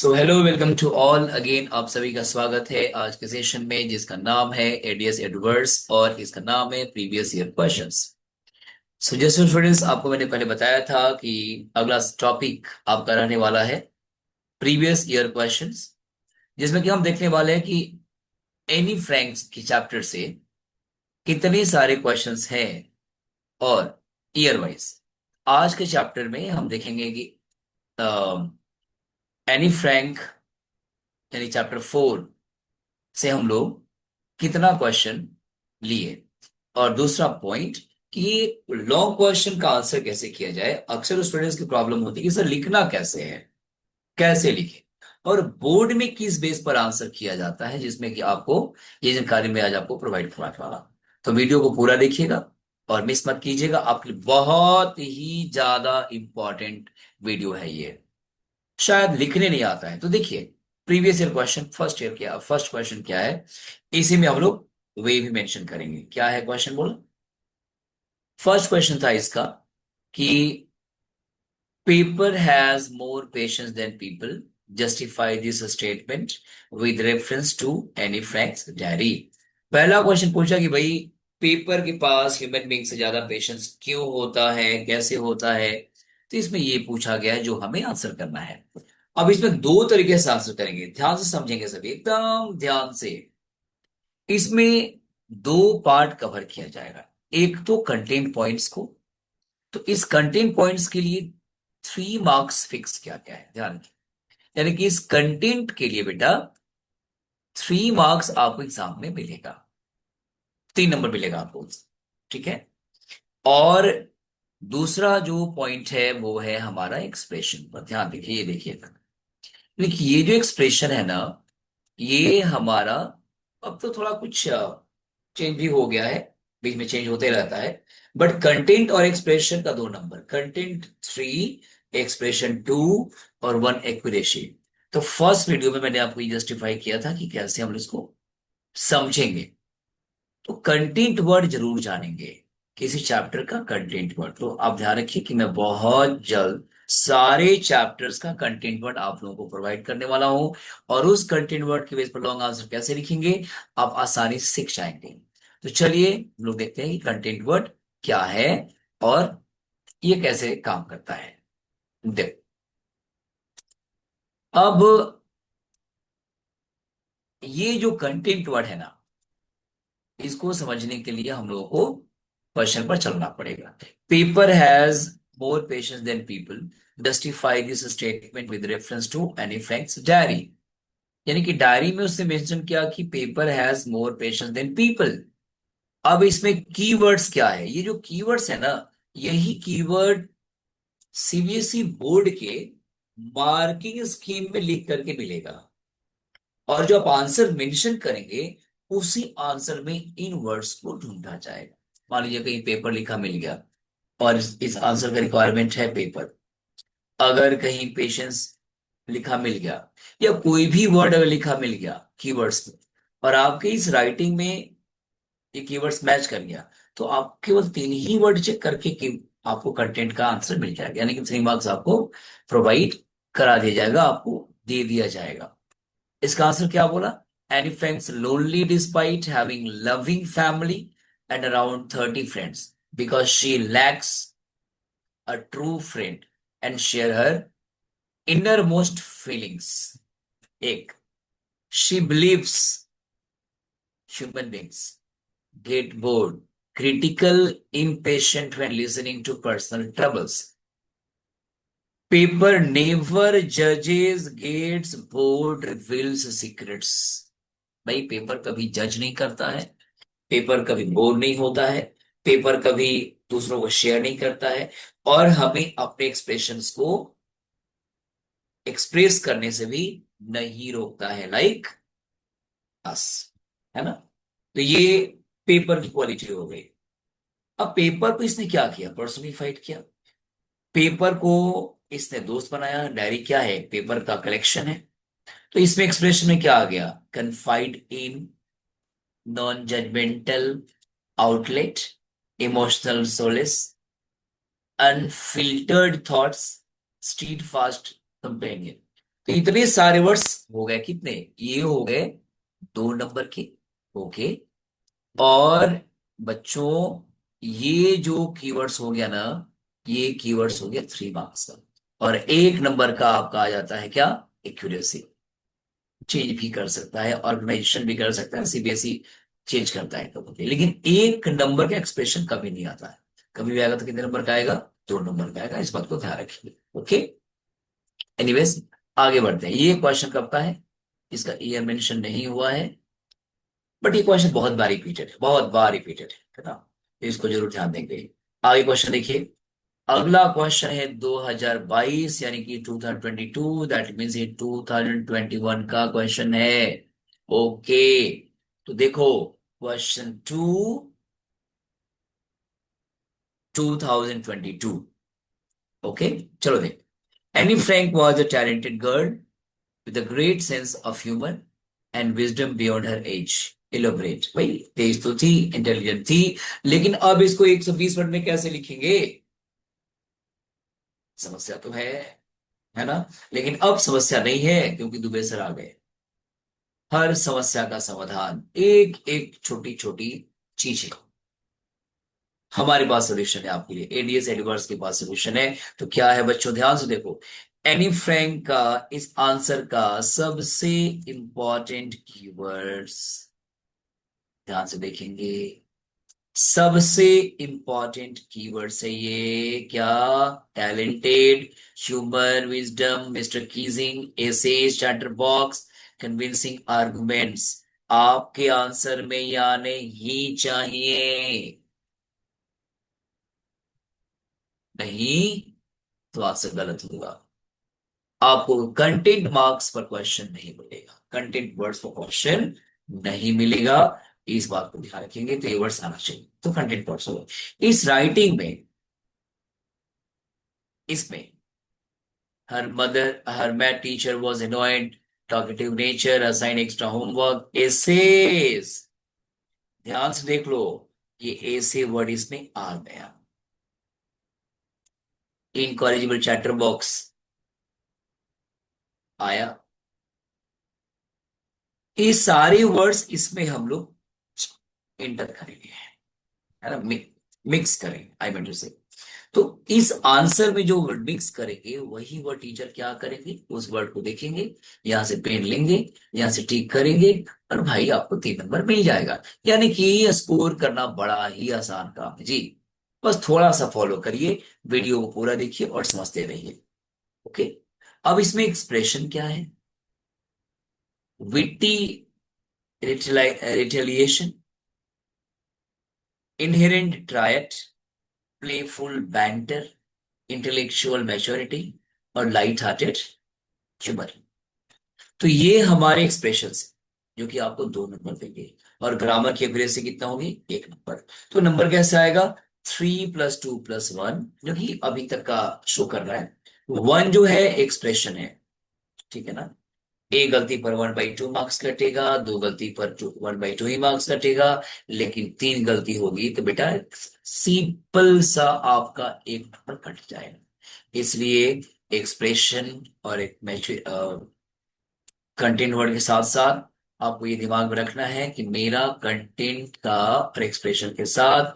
So hello welcome to all again. आप सभी का स्वागत है आज के सेशन में जिसका नाम है एडीएस एडवर्ड्स और इसका नाम है प्रीवियस ईयर क्वेश्चंस। सो जैसे स्टूडेंट्स, आपको मैंने पहले बताया था कि अगला टॉपिक आपका रहने वाला है प्रीवियस ईयर क्वेश्चंस, जिसमें कि हम देखने वाले हैं कि एनी फ्रैंक्स के चैप्टर से कितने सारे क्वेश्चंस हैं और ईयर वाइज। आज के चैप्टर में हम देखेंगे कि एनी फ्रैंक यानी चैप्टर 4 से हम लोग कितना क्वेश्चन लिए। और दूसरा पॉइंट कि लॉन्ग क्वेश्चन का आंसर कैसे किया जाए। अक्सर स्टूडेंट्स की प्रॉब्लम होती है कि सर लिखना कैसे है, कैसे लिखे, और बोर्ड में किस बेस पर आंसर किया जाता है, जिसमें कि आपको ये जानकारी मैं आज आपको प्रोवाइड करवाने वाला हूं। तो वीडियो को पूरा देखिएगा और मिस मत कीजिएगा, आपके लिए बहुत ही ज्यादा इंपॉर्टेंट वीडियो है ये। शायद लिखने नहीं आता है तो देखिए, previous year question first question क्या है, इसी में हम लोग वे भी मेंशन करेंगे। क्या है क्वेश्चन बोलो। फर्स्ट क्वेश्चन था इसका कि paper has more patience than people, justify this statement with reference to Anne Frank's diary. पहला क्वेश्चन पूछा कि भाई पेपर के पास ह्यूमन बीइंग से ज्यादा पेशेंस क्यों होता है, कैसे होता है। तो इसमें ये पूछा गया है जो हमें आंसर करना है। अब इसमें दो तरीके से आंसर करेंगे, ध्यान से समझेंगे सभी, एकदम ध्यान से। इसमें दो पार्ट कवर किया जाएगा। एक तो कंटेंट पॉइंट्स को, तो इस कंटेंट पॉइंट्स के लिए 3 मार्क्स फिक्स किया गया है, ध्यान रखिए। यानी कि इस कंटेंट के लिए बेटा 3 मार्क्स आपको एग्जाम में मिलेगा, 3 नंबर मिलेगा आपको। ठीक है। और दूसरा जो पॉइंट है वो है हमारा एक्सप्रेशन पर। ध्यान देखिए, ये देखिएगा। देखिए ये जो एक्सप्रेशन है ना, ये हमारा अब तो थोड़ा कुछ चेंज भी हो गया है, बीच में चेंज होते रहता है। बट कंटेंट और एक्सप्रेशन का 2 नंबर, कंटेंट 3, एक्सप्रेशन 2 और 1 एक्यूरेसी। तो फर्स्ट वीडियो में मैंने आपको ये जस्टिफाई किया था कि कैसे हम इसको समझेंगे। तो कंटेंट वर्ड जरूर जानेंगे, किसी चैप्टर का कंटेंट वर्ड। तो आप ध्यान रखिए कि मैं बहुत जल्द सारे चैप्टर्स का कंटेंट वर्ड आप लोगों को प्रोवाइड करने वाला हूं, और उस कंटेंट वर्ड के बेस पर लॉन्ग आंसर कैसे लिखेंगे आप आसानी से सीख जाएंगे। तो चलिए हम लोग देखते हैं कि कंटेंट वर्ड क्या है और ये कैसे काम करता है। देखो, अब ये जो कंटेंट वर्ड है ना, इसको समझने के लिए हम लोगों को क्वेश्चन पर चलना पड़ेगा। Paper has more patience than people, justify this statement with reference to Anne Frank's diary. यानी कि डायरी में उसने मेंशन किया कि paper has more patience than people. अब इसमें कीवर्ड्स क्या है, ये जो कीवर्ड्स है ना, यही कीवर्ड सीबीएसई बोर्ड के मार्किंग स्कीम में लिख करके मिलेगा। और जो आप आंसर मेंशन करेंगे उसी आंसर में इन वर्ड्स को ढूंढा जाएगा। मान लीजिए कहीं पेपर लिखा मिल गया और इस आंसर का रिक्वायरमेंट है पेपर। अगर कहीं पेशेंस लिखा मिल गया या कोई भी वर्ड अगर लिखा मिल गया कीवर्ड्स में, और आपके इस राइटिंग में ये कीवर्ड्स मैच कर गया, तो आप केवल 3 ही वर्ड चेक करके कि आपको कंटेंट का आंसर मिल जाएगा। यानी कि 3 मार्क्स आपको प्रोवाइड करा दिया जाएगा, आपको दे दिया जाएगा। इसका आंसर क्या बोला। Annie friends lonely despite having loving family and around 30 friends because she lacks a true friend and share her innermost feelings. एक, she believes human beings get bored, critical, impatient when listening to personal troubles. Paper never judges, gets bored, reveals secrets. भाई paper कभी जज नहीं करता है, paper कभी bore नहीं होता है, पेपर कभी दूसरों को शेयर नहीं करता है, और हमें अपने एक्सप्रेशंस को एक्सप्रेस करने से भी नहीं रोकता है, लाइक अस। है ना। तो ये पेपर की क्वालिटी हो गई। अब पेपर को इसने क्या किया, पर्सोनिफाइड किया। पेपर को इसने दोस्त बनाया। डायरी क्या है, पेपर का कलेक्शन है। तो इसमें एक्सप्रेशन में क्या आ गया, confided in, non judgmental outlet, emotional solace, unfiltered thoughts, steadfast companion. तो इतने सारे वर्ड्स हो गए कितने, ये हो गए 2 नंबर के। ओके। और बच्चों, ये जो कीवर्ड्स हो गया ना, ये कीवर्ड्स हो गया 3 मार्क्स का। और 1 नंबर का आपका आ जाता है क्या, एक्यूरेसी। चेंज भी कर सकता है, ऑर्गेनाइजेशन भी कर सकता है, सीबीएसई चेंज करता है कभी, लेकिन 1 नंबर का एक्सप्रेशन कभी नहीं आता है। कभी भी आएगा तो कितने नंबर का आएगा, 2 नंबर का आएगा, इस बात को ध्यान रखिए। ओके। एनीवेज, आगे बढ़ते हैं। ये क्वेश्चन कब का है, इसका ईयर मेंशन नहीं हुआ है, बट ये क्वेश्चन बहुत बार रिपीटेड है, बहुत बार रिपीटेड है ना, तो इसको जरूर ध्यान देंगे। आगे क्वेश्चन देखिए। अगला क्वेश्चन है 2022 यानी कि 2022, दैट मीन्स ये 2021 का क्वेश्चन है। ओके। तो देखो, क्वेश्चन 2, 2022। ओके, चलो देख। Anne Frank was a talented girl with a great sense of humour and wisdom beyond her age. Elaborate. भाई तेज तो थी, इंटेलिजेंट थी, लेकिन अब इसको 120 वर्ड में कैसे लिखेंगे, समस्या तो है ना। लेकिन अब समस्या नहीं है, क्योंकि दुबे सर आ गए। हर समस्या का समाधान एक एक छोटी छोटी चीज है, हमारे पास सोल्यूशन है आपके लिए, एडीएस एडवर्स के पास सोल्यूशन है। तो क्या है बच्चों, ध्यान से देखो। एनी फ्रैंक का इस आंसर का सबसे इंपॉर्टेंट कीवर्ड्स, ध्यान से देखेंगे। सबसे इंपॉर्टेंट कीवर्ड्स है ये क्या, talented, humour, wisdom, Mr Keesing, essays, chatter box, convincing arguments. आपके आंसर में ये आने ही चाहिए, नहीं तो आपसे गलत होगा। आपको कंटेंट मार्क्स पर क्वेश्चन नहीं मिलेगा, कंटेंट वर्ड्स पर क्वेश्चन नहीं मिलेगा। इस बात को ध्यान रखेंगे, तो ये वर्ड्स आना चाहिए, तो कंटेंट वर्ड्स होगा। इस राइटिंग में, इसमें her math teacher was annoyed, talkative nature, assign extra homework, essays। ध्यान से देख लो, ये ऐसे वर्ड इसमें आ गया। इनकॉरिजिबल चैटर बॉक्स आया। ये सारे वर्ड्स इसमें हम लोग इंटर करेंगे, है ना, मिक्स करेंगे, आई मीन टू से। तो इस आंसर में जो वर्ड मिक्स करेंगे, वही वर्ड टीचर क्या करेंगे, उस वर्ड को देखेंगे, यहां से पेन लेंगे, यहां से टिक करेंगे, और भाई आपको 3 नंबर मिल जाएगा। यानी कि ये स्कोर करना बड़ा ही आसान काम है जी। बस थोड़ा सा फॉलो करिए, वीडियो को पूरा देखिए और समझते रहिए। ओके। अब इसमें एक्सप्रेशन क्या है, witty retaliation, inherent trait, playful banter, intellectual maturity, और लाइट हार्टेड ह्यूमर। तो ये हमारे एक्सप्रेशंस जो कि आपको 2 नंबर देंगे। और ग्रामर की एक्यूरेसी कितना होगी, 1 नंबर। तो नंबर कैसे आएगा, 3+2+1, जो कि अभी तक का शो कर रहा है। 1 जो है एक्सप्रेशन है, ठीक है ना। एक गलती पर 1/2 मार्क्स कटेगा, 2 गलती पर 1/2 ही मार्क्स कटेगा, लेकिन 3 गलती होगी तो बेटा सिंपल सा आपका 1 नंबर कट जाएगा। इसलिए एक्सप्रेशन और एक कंटेंट वर्ड के साथ साथ आपको ये दिमाग में रखना है कि मेरा कंटेंट का और एक्सप्रेशन के साथ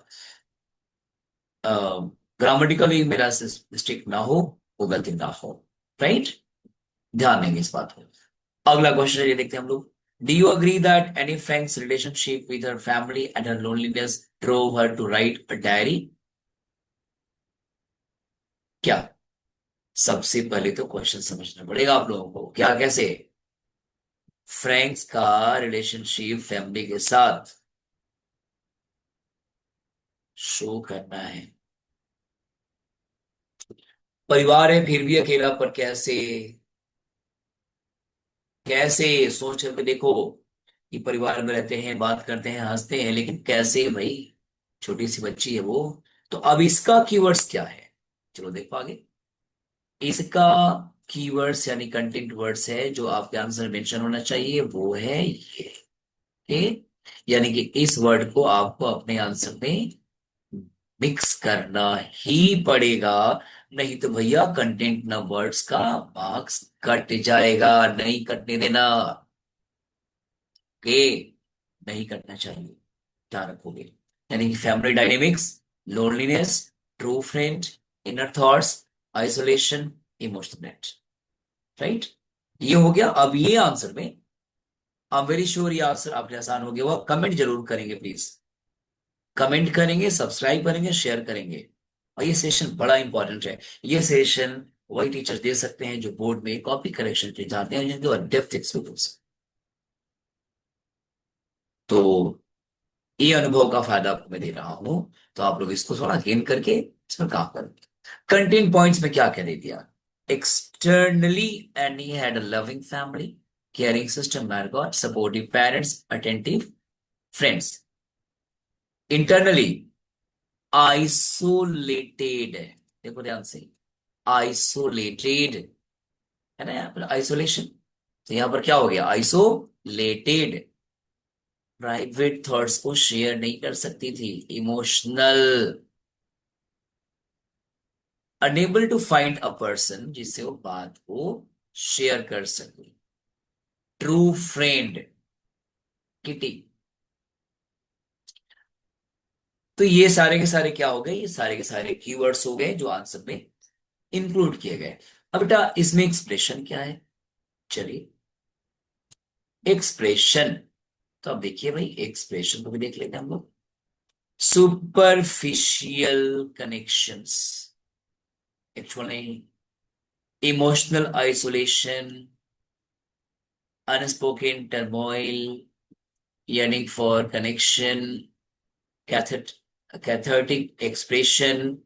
ग्रामेटिकली मेरा मिस्टेक ना हो, वो गलती ना हो। राइट, ध्यान देंगे इस बात को। अगला क्वेश्चन ये देखते हैं हम लोग। Do you agree that Anne Frank's relationship with her family and her loneliness drove her to write a diary. क्या, सबसे पहले तो क्वेश्चन समझना पड़ेगा आप लोगों को, क्या कैसे फ्रैंक्स का रिलेशनशिप फैमिली के साथ शो करना है। परिवार है फिर भी अकेला, पर कैसे, कैसे सोच करके देखो कि परिवार में रहते हैं, बात करते हैं, हंसते हैं, लेकिन कैसे भाई, छोटी सी बच्ची है वो। तो अब इसका कीवर्ड्स क्या है, चलो देखो आगे। इसका कीवर्ड्स यानी कंटेंट वर्ड्स है जो आपके आंसर में मेंशन होना चाहिए, वो है ये। ठीक? यानी कि इस वर्ड को आपको अपने आंसर में मिक्स करना ही पड़ेगा, नहीं तो भैया कंटेंट न वर्ड्स का मार्क्स कट जाएगा, नहीं कटने देना। के नहीं कटना चाहिए, क्या रखोगे? यानी कि family dynamics, loneliness, true friend, inner thoughts, isolation, emotional net. Right, ये हो गया। अब ये आंसर में आई एम वेरी श्योर ये आंसर आपके लिए आसान हो गया। वो आप कमेंट जरूर करेंगे प्लीज, कमेंट करेंगे, सब्सक्राइब करेंगे, शेयर करेंगे। और ये सेशन बड़ा इंपॉर्टेंट है। ये सेशन वही टीचर दे सकते हैं जो बोर्ड में कॉपी करेक्शन के जाते हैं, जिनके डेप्थ एक्सपीरियंस। तो ये अनुभव का फायदा आपको मैं दे रहा हूं, तो आप लोग इसको थोड़ा गेन करके इसमें काम करें। कंटेंट पॉइंट्स में क्या कह दिया? Externally, and he had a loving family, caring system, my God, supportive parents, attentive friends. Internally, isolated, देखो ध्यान से, आइसोलेटेड है ना, यहाँ पर आइसोलेशन, तो यहाँ पर क्या हो गया? आइसोलेटेड, प्राइवेट थॉट्स को शेयर नहीं कर सकती थी। Emotional, unable to find a person जिससे वो बात को शेयर कर सके। True friend, Kitty. तो ये सारे के सारे क्या हो गए? ये सारे के सारे कीवर्ड्स हो गए जो आंसर में इंक्लूड किए गए। अब बेटा इसमें एक्सप्रेशन क्या है? चलिए, एक्सप्रेशन, तो अब देखिए भाई, एक्सप्रेशन को भी देख लेते हैं हम लोग। सुपरफिशियल कनेक्शंस, एक्चुअल नहीं, emotional isolation, unspoken turmoil, yearning for connection, cathectic expression,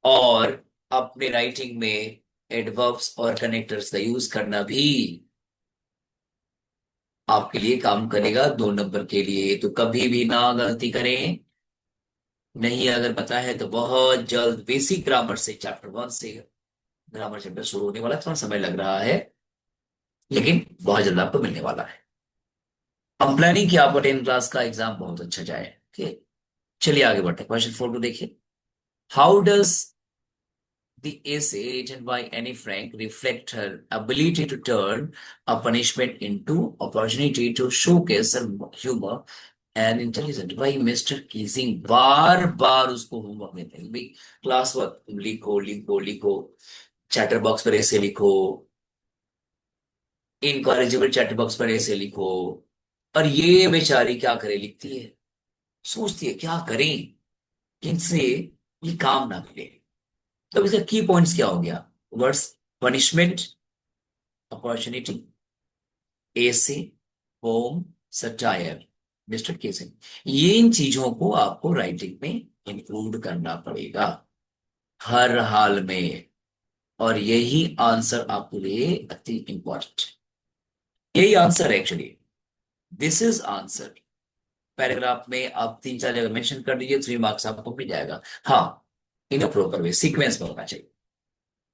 और अपने राइटिंग में एडवर्ब्स और कनेक्टर्स का यूज करना भी आपके लिए काम करेगा 2 नंबर के लिए। तो कभी भी ना गलती करें। नहीं अगर पता है तो बहुत जल्द बेसिक ग्रामर से, चैप्टर 1 से ग्रामर चैप्टर शुरू होने वाला है। थोड़ा समय लग रहा है, लेकिन बहुत जल्द आपको मिलने वाला है। हम प्लानिंग किया आपका 10 क्लास का एग्जाम बहुत अच्छा जाए। ठीक, चलिए आगे बढ़ते हैं। क्वेश्चन 4 को देखिए। How does the essay written by Annie Frank reflect her ability to turn a punishment into opportunity to showcase her humor and intelligence? भाई मिस्टर कीसिंग बार बार उसको होमवर्क देते हैं भाई, क्लास वर्क लिखो लिखो लिखो, चैटर बॉक्स पर ऐसे लिखो, इनकॉरेजिबल चैटर बॉक्स पर ऐसे लिखो। और ये बेचारी क्या करे, लिखती है, सोचती है क्या करें इनसे ये काम ना मिले। तो इसका की पॉइंट्स क्या हो गया? वर्ड्स, पनिशमेंट, अपॉर्चुनिटी, एसे, होम, सटायर, मिस्टर केसिंग। ये इन चीजों को आपको राइटिंग में इंक्लूड करना पड़ेगा हर हाल में। और यही आंसर आपके लिए अति इंपॉर्टेंट, यही answer actually, this is answer. Paragraph में आप 3 4 जगह मेंशन कर दीजिए, 3 मार्क्स आपको मिल जाएगा। हाँ, इन अ प्रॉपर वे, सीक्वेंस में होना चाहिए।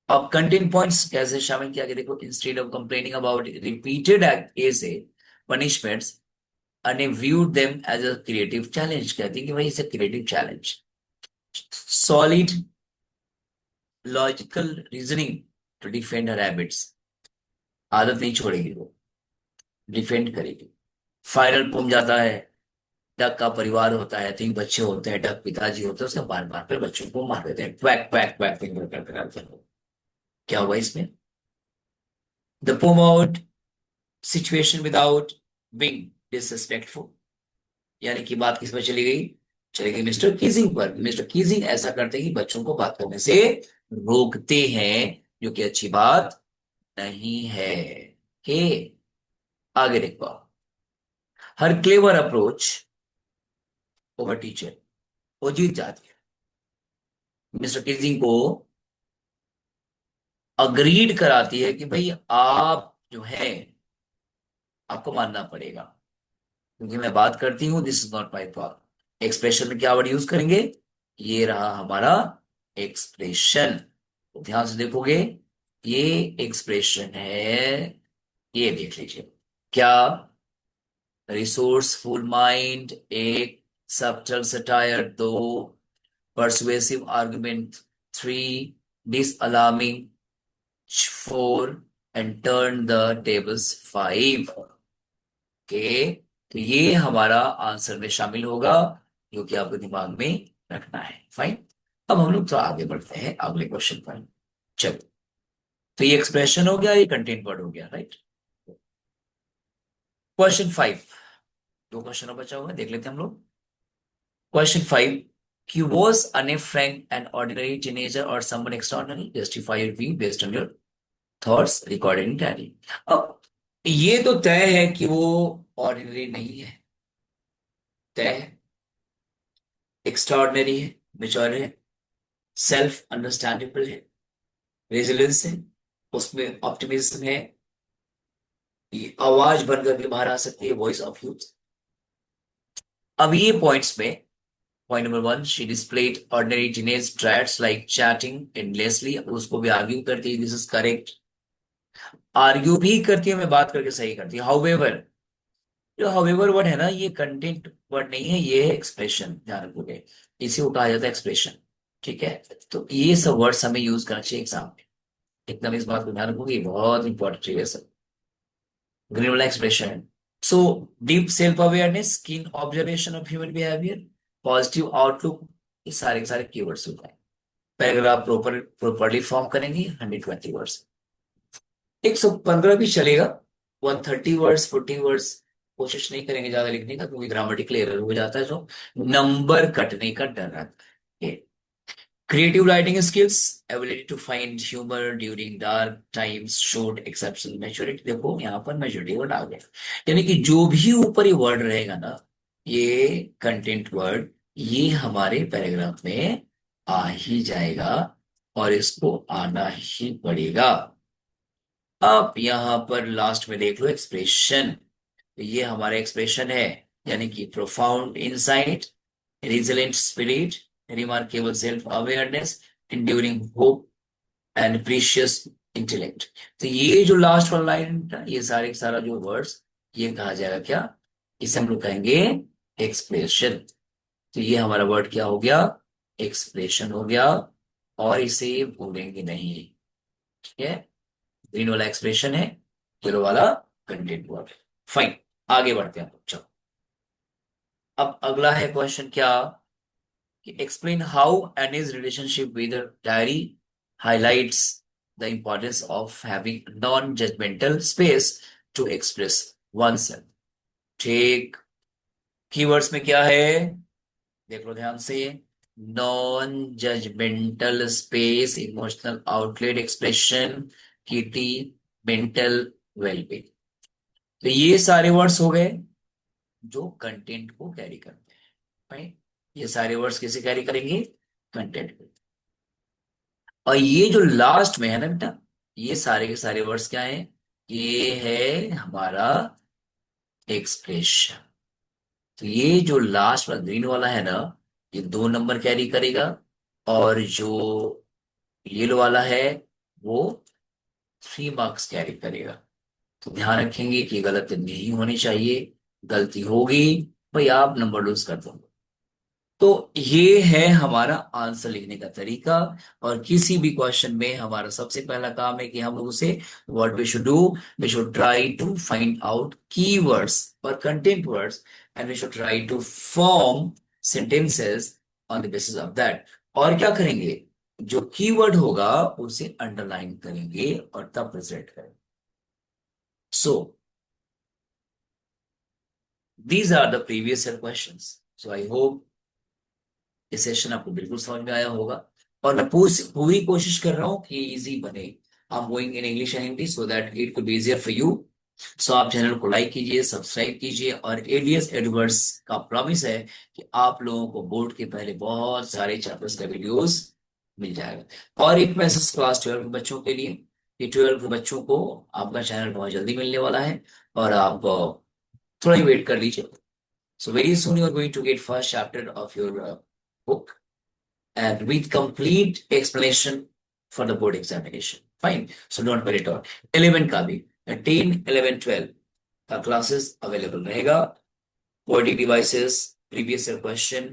अब कंटेंट पॉइंट्स कैसे शामिल किया गया देखो। Instead of complaining about repeated essay punishments, and viewed them as a creative challenge। कहती है कि भाई इसे creative challenge. Solid logical reasoning to defend her habits, आदत नहीं छोड़ेगी वो, डिफेंड करेगी। फाइनल पहुंच जाता है, डक का परिवार होता है, 3 बच्चे होते हैं, डक पिताजी होते हैं, उसके बार बार पे बच्चों को मार देते हैं, क्वैक क्वैक क्वैक फिंगर करते रहते हैं। क्या हुआ इसमें? The pome out situation without being disrespectful, यानी कि बात किस पर चली गई? चली गई मिस्टर कीजिंग पर। मिस्टर कीजिंग ऐसा करते हैं कि बच्चों को बात करने से रोकते हैं, जो कि अच्छी बात नहीं है। के आगे देखो, हर क्लेवर अप्रोच ओवर टीचर, वो जीत जाती है। मिस्टर कीजिंग को अग्रीड कराती है कि भाई आप जो है आपको मानना पड़ेगा, क्योंकि मैं बात करती हूं, this is not my fault. Expression में क्या वर्ड यूज करेंगे? ये रहा हमारा एक्सप्रेशन। तो ध्यान से देखोगे, ये एक्सप्रेशन है, ये देख लीजिए। क्या? रिसोर्सफुल माइंड एक, subtle satire 2, persuasive argument 3, disalarming 4 and turn the tables 5। Okay, तो ये हमारा आंसर में शामिल होगा, जो कि आपको दिमाग में रखना है। फाइन। अब हम लोग तो आगे बढ़ते हैं अगले क्वेश्चन पर। चलो, तो ये एक्सप्रेशन हो गया, ये कंटेंट वर्ड हो गया, राइट। क्वेश्चन 5, दो क्वेश्चन और बचा हुआ है, देख लेते हैं हम लोग। क्वेश्चन 5, कि was Anne Frank an ordinary teenager or someone extraordinary? Justify your view based on your thoughts recorded in diary। अब ये तो तय है कि वो ऑर्डिनरी नहीं है, तय है, एक्स्ट्राऑर्डिनरी है, मेच्योर है, सेल्फ अंडरस्टैंडेबल है, रेजिलियंस है, उसमें ऑप्टिमिज्म है, ये आवाज बनकर के बाहर आ सकती है, वॉइस ऑफ यूथ। अब ये पॉइंट्स में, point number 1, she displayed ordinary teenage triads like chatting endlessly. उसको भी आर्ग्यू करती है, दिस इज करेक्ट। आर्ग्यू भी करती है, मैं बात करके सही करती है। हाउएवर, जो हाउएवर वर्ड है ना, ये कंटेंट वर्ड नहीं है, ये है एक्सप्रेशन, ध्यान रखोगे, इसे वो कहा जाता है एक्सप्रेशन। ठीक है, तो ये सब वर्ड्स हमें यूज करना चाहिए एग्जाम में, एकदम इस बात को ध्यान रखोगे, ये बहुत इंपॉर्टेंट है सब। ग्रीन वाला एक्सप्रेशन है। सो डीप सेल्फ अवेयरनेस, कीन observation of human behaviour, positive outlook, ये सारे के सारे कीवर्ड्स होते हैं। पैराग्राफ प्रॉपरली फॉर्म करेंगे 120 वर्ड्स। 115 भी चलेगा, 130 वर्ड्स, 40 वर्ड्स। कोशिश नहीं करेंगे ज्यादा लिखने का, क्योंकि ग्रामेटिकल एरर हो जाता है, जो नंबर कटने का डर रहता है। Creative writing skills, ability to find humour during dark times, showed exceptional maturity. देखो यहाँ पर मैच्योरिटी वर्ड आ गया, यानी कि जो भी ऊपर ये वर्ड रहेगा ना, ये कंटेंट वर्ड, ये हमारे पैराग्राफ में आ ही जाएगा, और इसको आना ही पड़ेगा। अब यहां पर लास्ट में देख लो एक्सप्रेशन, तो ये हमारा एक्सप्रेशन है, यानी कि profound insight, resilient spirit, remarkable self awareness, enduring hope and precious intellect. तो ये जो लास्ट वाला लाइन था, ये सारे का सारा जो वर्ड्स, ये कहा जाएगा क्या, इसे हम लोग कहेंगे एक्सप्रेशन। तो ये हमारा वर्ड क्या हो गया, एक्सप्रेशन हो गया, और इसे भूलेंगे नहीं। ठीक है, ग्रीन वाला एक्सप्रेशन है, येलो वाला कंटेंट वर्ड है। फाइन, आगे बढ़ते हैं। चलो, अब अगला है क्वेश्चन क्या, कि explain how Annie's relationship with diary highlights the importance of having non judgemental space to express oneself। ठीक, कीवर्ड्स में क्या है, देख लो ध्यान से। Non judgemental space, emotional outlet, expression, Kitty, mental wellbeing. तो ये सारे वर्ड्स हो गए जो कंटेंट को कैरी करते हैं। राइट, ये सारे वर्ड्स कैसे कैरी करेंगे, कंटेंट को। और ये जो लास्ट में है ना बेटा, ये सारे के सारे वर्ड्स क्या है, ये है हमारा एक्सप्रेशन। तो ये जो लास्ट वाला ग्रीन वाला है ना, ये 2 नंबर कैरी करेगा, और जो येलो वाला है, वो 3 मार्क्स कैरी करेगा। तो ध्यान रखेंगे कि गलती नहीं होनी चाहिए, गलती होगी भाई आप नंबर लूज कर दोगे। तो ये है हमारा आंसर लिखने का तरीका। और किसी भी क्वेश्चन में हमारा सबसे पहला काम है कि हम लोग उसे, what we should do, we should try to find out keywords और content words, and we should try to form sentences on the basis of that. और क्या करेंगे, जो कीवर्ड होगा उसे अंडरलाइन करेंगे और तब प्रेजेंट करेंगे। So these are the previous year questions. So I hope ये सेशन आपको बिल्कुल समझ में आया होगा, और मैं पूरी कोशिश कर रहा हूँ कि इजी बने। I am going in English and Hindi so that it could be easier for you. So आप चैनल को लाइक कीजिए, सब्सक्राइब कीजिए, और एडीएस एडवर्ड्स का प्रॉमिस है कि आप लोगों को बोर्ड के पहले बहुत सारे चैप्टर्स का वीडियोस मिल जाएगा। और एक मैसेज क्लास 12 के बच्चों के लिए, कि 12 के बच्चों को आपका चैनल बहुत जल्दी मिलने वाला है, और आप थोड़ा ही वेट कर लीजिए। So very soon you are going to get first chapter of your book, and with complete explanation for the board examination. Fine. So don't worry at all. 11 का भी, 10, 11, 12 का classes available रहेगा। Poetic devices, previous year question,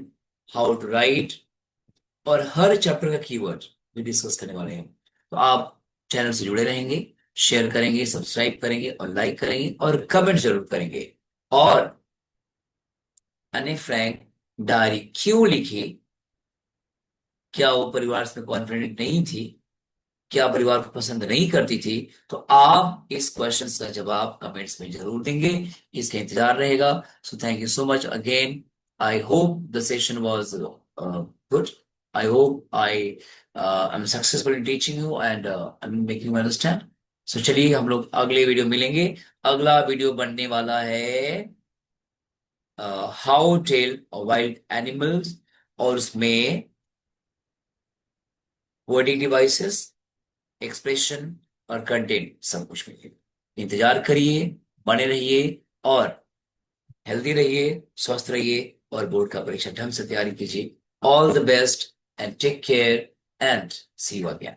how to write, और हर chapter का keyword भी discuss करने वाले हैं। तो आप चैनल से जुड़े रहेंगे, शेयर करेंगे, सब्सक्राइब करेंगे और लाइक करेंगे और कमेंट जरूर करेंगे। और अने फ्रैंक डायरी क्यों लिखी? क्या वो परिवार में कॉन्फिडेंट नहीं थी? क्या परिवार को पसंद नहीं करती थी? तो आप इस क्वेश्चन का जवाब कमेंट्स में जरूर देंगे, इसका इंतजार रहेगा। So thank you so much again. I hope the session was good. I hope I am successful in teaching you and I am making you understand. So चलिए हम लोग अगले वीडियो मिलेंगे। अगला वीडियो बनने वाला है हाउ टेल वाइल्ड एनिमल्स, और उसमें वर्डिंग डिवाइसेस, एक्सप्रेशन और कंटेंट सब कुछ मिलेगा। इंतजार करिए, बने रहिए और हेल्दी रहिए, स्वस्थ रहिए और बोर्ड का परीक्षा ढंग से तैयारी कीजिए। All the best and take care and see you again.